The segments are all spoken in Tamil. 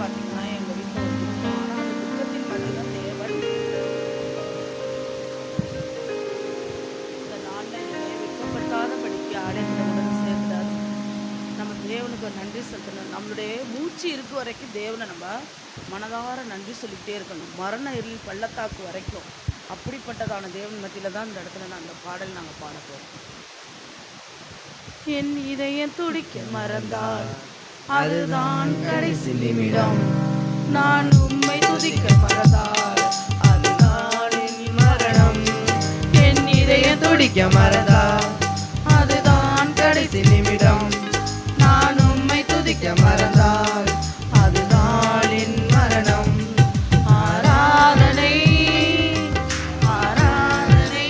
பார்த்தீங்கன்னா எங்கள் வீட்டில் ஒரு துக்கம். ஆனால் அந்த துக்கத்தின் மத்தியில் தேவன் இந்த நாளில் என்னை வெட்கப்படுத்தாதபடிக்கு ஆலயத்தில் சேர்ந்தார். நம்ம தேவனுக்கு நன்றி செலுத்தணும். நம்மளுடைய மூச்சு இருக்கு வரைக்கும் தேவனை நம்ம மனதார நன்றி சொல்லிக்கிட்டே இருக்கணும். மரண இருளில் பள்ளத்தாக்கு வரைக்கும் அப்படிப்பட்டதான தேவன் மத்தியில் தான் இந்த இடத்துல நான் அந்த பாடல் நாங்கள் பாட போகிறோம். என் இதயம் துடிக்க மறந்தால் அதுதான் கடைசி நிமிடம். நான் உம்மை துதிக்க மறந்தால் அதுதான் என் மரணம். என் இதயம் துடிக்க மறந்தால் அதுதான் கடைசி நிமிடம். நான் உம்மை துதிக்க மறந்தால் அதுதான் என் மரணம். ஆராதனை ஆராதனை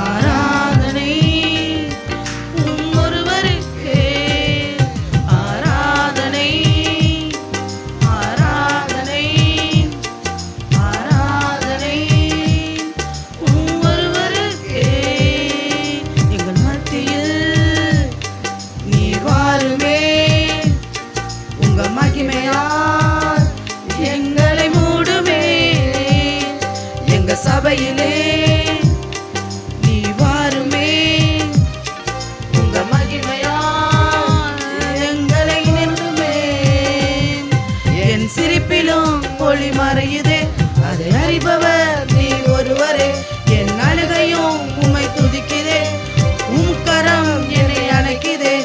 ஆராதனை ஒருவருக்கே. ஆராதனை ஆராதனை ஆராதனை ஒருவருக்கே. எங்கள் மத்தியில் நீர் வாருமே, உங்க மகிமையால் எங்களை மூடுமே. எங்க சபையிலே நீ வாருமே, உங்க மகிமையால் எங்களை நிறுமே. என் சிரிப்பிலும் ஒளி மறையுதே, அதை அறிபவர் நீ ஒருவரே. என் அழுகையும் உம்மை துதிக்குதே, உம் கரம் என்னை அணைக்குதே.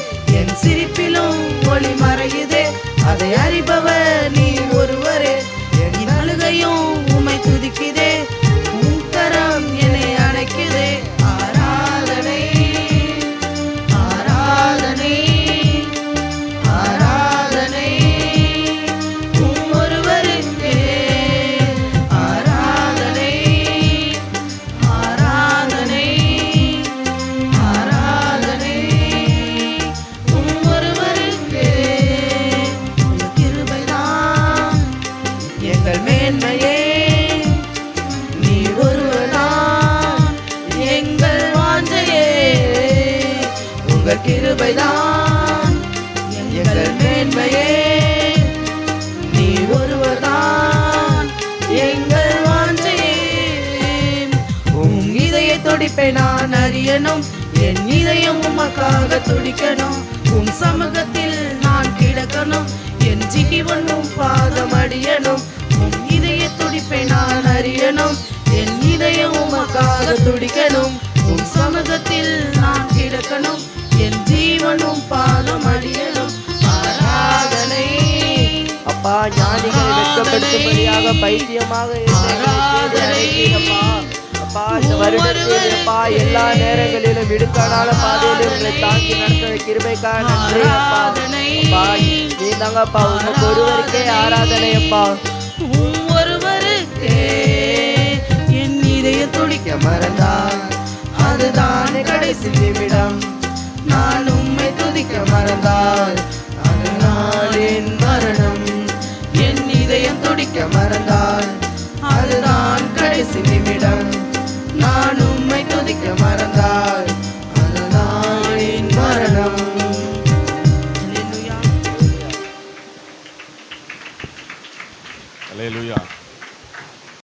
என் சிரிப்பிலும் ஒளி மறையுதே, அதை அறிபவர் நீ ஒருவரே. என் அழுகையும் உம்மை துதிக்குதே, உம் கரம் என்னை அணைக்குதே. ஆராதனை ஆராதனை ஆராதனை உம் ஒருவருக்கே. ஆராதனை ஆராதனை ஆராதனை உம் ஒருவருக்கே. உம் கிருபைதான் எங்கள் மேன்மையே, நீ ஒருவர்தான் எங்கள் வாஞ்சையே. உங்க கிருபைதான் எங்கள் மேன்மையே, நீ ஒருவர்தான் எங்கள் வாஞ்சையே. உம் இதய துடிப்பை நான் அறியணும், என் இதயம் உமக்காக துடிக்கணும். உம் சமூகத்தில் நான் கிடக்கணும், என் ஜீவனும் பாதம் அடியணும். உம் இதய துடிப்பை நான் அறியணும், என் இதயம் உமக்காக துடிக்கணும். உம் சமூகத்தில் நான் கிடக்கணும், என் ஜீவனும் பாதம் அடியணும். ஆராதனை அப்பா, ஞானிகளை வெட்கப்படுத்தும்படியாக பைத்தியமாக இருந்தீரப்பா. அப்பா, இந்த வருடத்தில் அப்பா எல்லா நேரங்களிலும் இடுக்கானால பாதையிலும் உங்களை தாங்கி நடந்த கிருபைக்காக நன்றி அப்பா. அப்பா, நீ தாங்கப்பா, உமக்கு ஒருவருக்கே ஆராதனை அப்பா.